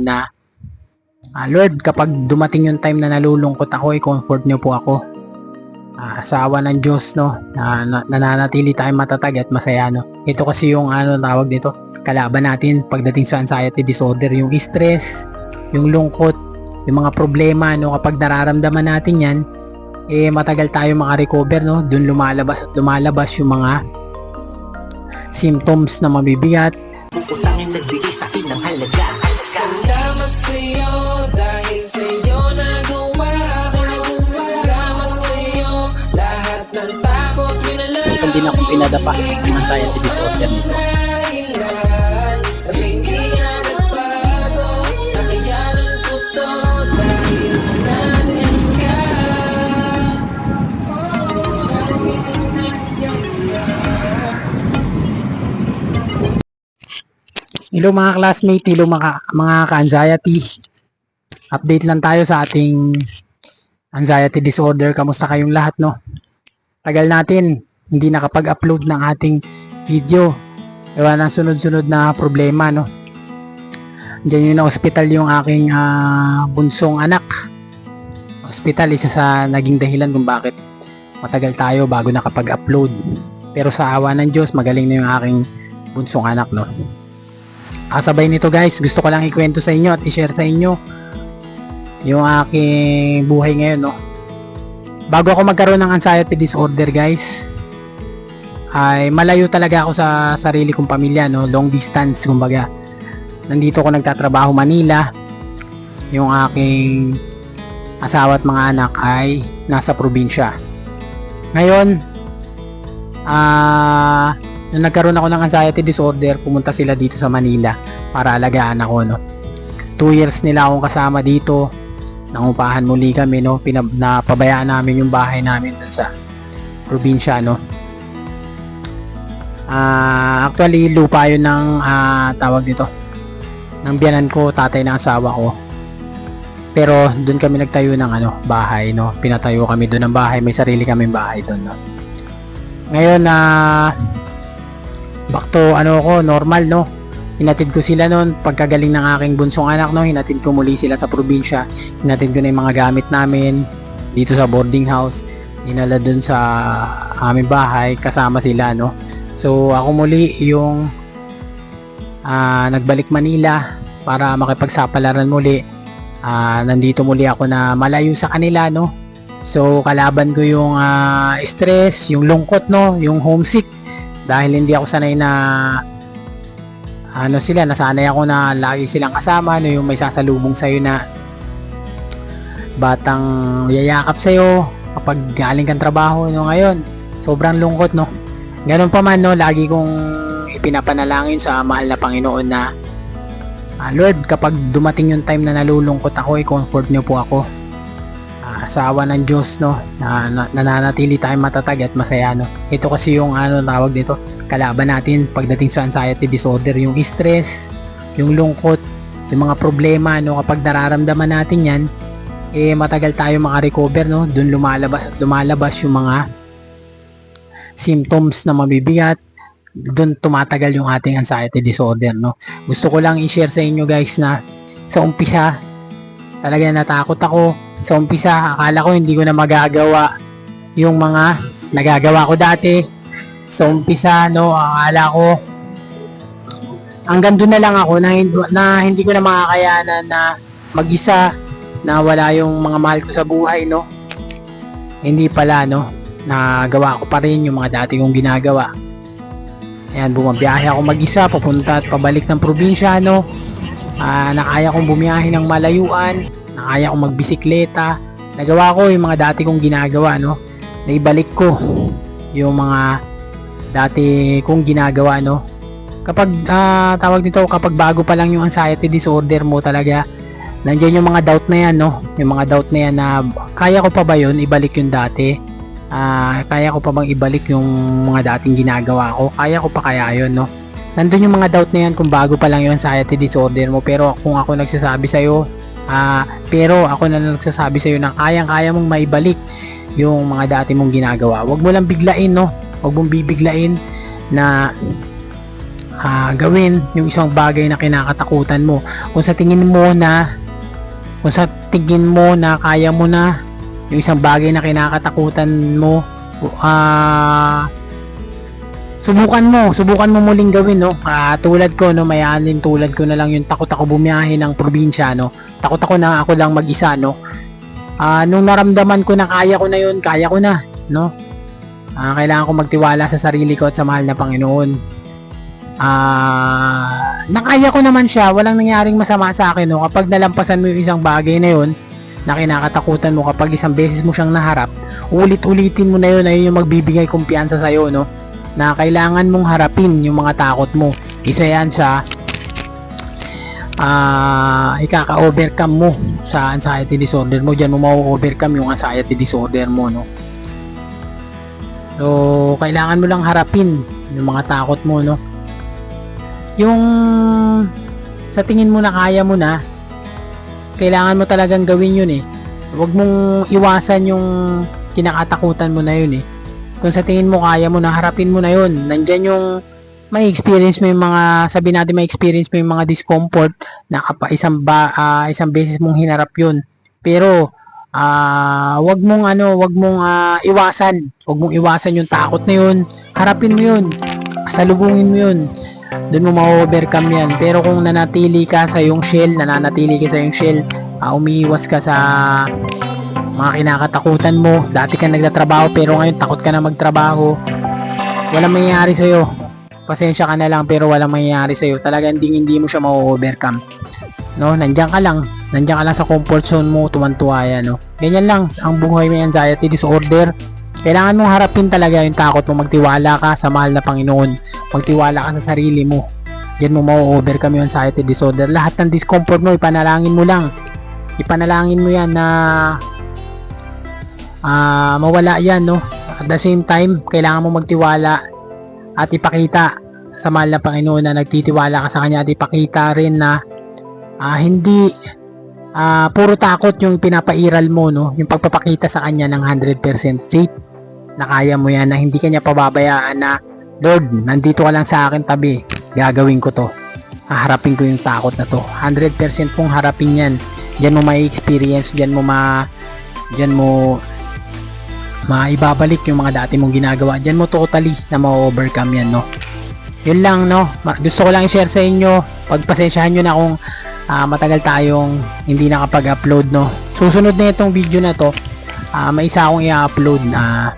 na Lord, kapag dumating yung time na nalulungkot ako, i-comfort niyo po ako. Sa awa ng Diyos, no, nananatili tayong matatag at masaya, no. Ito kasi yung tawag dito, kalaban natin pagdating sa anxiety disorder, yung stress, yung lungkot, yung mga problema, no. Kapag nararamdaman natin yan, matagal tayo makarecover, no. Doon lumalabas yung mga symptoms na mabibigat. Utangin nagbigay sa akin ng halaga. Salamat sa'yo dahil sa'yo nagawa ko. Salamat sa'yo lahat ng takot minalaw. Minsan din akong pinadapa ng anxiety disorder nito. Kasi hindi nga nagbago. Nakayanan ko to dahil nandyan ka. Hello mga classmate, hello mga ka-anxiety. Update lang tayo sa ating anxiety disorder. Kamusta kayong lahat, no? Tagal natin hindi nakapag-upload ng ating video. Ewan ng sunod-sunod na problema, no? Diyan yung na-hospital yung aking bunsong anak. Hospital, isa sa naging dahilan kung bakit matagal tayo bago nakapag-upload. Pero sa awa ng Diyos, magaling na yung aking bunsong anak, no? Kasabay nito guys, gusto ko lang ikwento sa inyo at i-share sa inyo yung aking buhay ngayon, no. Bago ako magkaroon ng anxiety disorder guys, ay malayo talaga ako sa sarili kong pamilya, no. Long distance kumbaga. Nandito ako nagtatrabaho Manila. Yung aking asawa at mga anak ay nasa probinsya. Ngayon, nung nagkaroon ako ng anxiety disorder, pumunta sila dito sa Manila para alagaan ako, no. 2 years nila akong kasama dito. Nangupahan muli kami, no. Napabayaan namin yung bahay namin dun sa probinsya, no. Actually, lupa yun ng tawag dito, ng biyanan ko, tatay ng asawa ko. Pero dun kami nagtayo ng bahay, no. Pinatayo kami dun ng bahay, may sarili kaming bahay dun, no. Ngayon back to normal, no. Hinatid ko sila noon pagkagaling ng aking bunsong anak, no. Hinatid ko muli sila sa probinsya. Hinatid ko na yung mga gamit namin dito sa boarding house. Dinala doon sa aming bahay kasama sila, no. So ako muli yung nagbalik Manila para makipagsapalaran muli. Nandito muli ako na malayo sa kanila, no. So kalaban ko yung stress, yung lungkot, no, yung homesick. Dahil hindi ako sanay na nasanay ako na lagi silang kasama, no, yung may sasalubong sa'yo na batang yayakap sa'yo kapag galing kang trabaho, no. Ngayon, sobrang lungkot, no. Ganun pa man, no, lagi kong ipinapanalangin sa mahal na Panginoon na Lord, kapag dumating yung time na nalulungkot ako, i-comfort niyo po ako. Sa awa ng Diyos, no, nananatili tayong matatag at masaya, no. Ito kasi yung tawag dito, kalaban natin pagdating sa anxiety disorder, yung stress, yung lungkot, yung mga problema, no. Kapag nararamdaman natin yan, matagal tayo makarecover, no. Doon lumalabas yung mga symptoms na mabibigat. Doon tumatagal yung ating anxiety disorder, no. Gusto ko lang i-share sa inyo guys na sa umpisa talaga natakot ako. Sa umpisa, akala ko hindi ko na magagawa yung mga nagagawa ko dati. Sa umpisa, no, akala ko hanggang doon na lang ako na hindi ko na makakayanan na mag-isa, na wala yung mga mahal ko sa buhay, no. Hindi pala, no, nagawa ko pa rin yung mga dati kong ginagawa. Ayan, bumabiyahe ako mag-isa, papunta at pabalik ng probinsya, no. Nakaya kong bumiyahe ng malayuan, nakaya kong magbisikleta, nagawa ko yung mga dati kong ginagawa, no. Naibalik ko yung mga dati kong ginagawa, no. Kapag tawag nito, kapag bago pa lang yung anxiety disorder mo talaga, nandiyan yung mga doubt na yan, no. Yung mga doubt na yan na kaya ko pa ba yun ibalik yung dati, kaya ko pa bang ibalik yung mga dating ginagawa ko, kaya ko pa kaya yun, no. Nandun yung mga doubt na yan kung bago pa lang yung anxiety disorder mo. Pero kung ako nagsasabi sa'yo, na kayang-kaya mong maibalik yung mga dati mong ginagawa. Huwag mo lang biglain, no. Huwag mong bibiglain na gawin yung isang bagay na kinakatakutan mo. Kung sa tingin mo na kaya mo na yung isang bagay na kinakatakutan mo, subukan mo muling gawin, no? Tulad ko, no, mayanin tulad ko na lang yung takot ako bumiyahe ng probinsya, no? Takot ako na ako lang mag-isa, no? Nung naramdaman ko na kaya ko na yun, kaya ko na, no? Kailangan ko magtiwala sa sarili ko at sa mahal na Panginoon. Nakaya ko naman siya, walang nangyaring masama sa akin, no? Kapag nalampasan mo yung isang bagay na yun na kinakatakutan mo, kapag isang beses mo siyang naharap, ulit-ulitin mo na yun, ayun yung magbibigay kumpiyansa sa'yo, no? Na kailangan mong harapin yung mga takot mo. Isa yan sa ikaka-overcome mo sa anxiety disorder mo. Diyan mo ma-overcome yung anxiety disorder mo, no? So, kailangan mo lang harapin yung mga takot mo, no? Yung sa tingin mo na kaya mo na, kailangan mo talagang gawin yun, eh. Huwag mong iwasan yung kinakatakutan mo na yun, eh. Kung sa tingin mo kaya mo na, harapin mo na yun. Nandyan yung may experience mo yung mga, sabi natin may experience mo yung mga discomfort na isang beses mong hinarap yun. Pero wag mong iwasan. Wag mong iwasan yung takot na yun. Harapin mo yun. Salubungin mo yun. Doon mo ma-overcome yan. Pero kung nananatili ka sa yung shell, umiiwas ka sa mga kinakatakutan mo, dati ka nagtatrabaho pero ngayon takot ka na magtrabaho, walang mangyayari sa'yo. Pasensya ka na lang, pero walang mangyayari sa'yo. Talagang hindi mo siya ma-overcome, no? Nandiyan ka lang sa comfort zone mo, tuwan-tuwa yan, no? Ganyan lang ang buhay may anxiety disorder. Kailangan mong harapin talaga yung takot mo. Magtiwala ka sa mahal na Panginoon, magtiwala ka sa sarili mo. Diyan mo ma-overcome yung anxiety disorder. Lahat ng discomfort mo, ipanalangin mo yan na mawala yan, no? At the same time, kailangan mo magtiwala at ipakita sa mahal na Panginoon na nagtitiwala ka sa Kanya, at ipakita rin na hindi puro takot yung pinapairal mo, no? Yung pagpapakita sa Kanya ng 100% faith na kaya mo yan, na hindi ka niya pababayaan, na Lord, nandito ka lang sa akin tabi, gagawin ko to, haharapin ko yung takot na to. 100% pong harapin yan. Diyan mo may experience, diyan mo maibabalik yung mga dati mong ginagawa. Diyan mo totally na ma-overcome yan, no? Yun lang, no? Gusto ko lang i-share sa inyo. Pagpasensyahan nyo na kung matagal tayong hindi nakapag-upload, no? Susunod na itong video na to, may isa akong i-upload na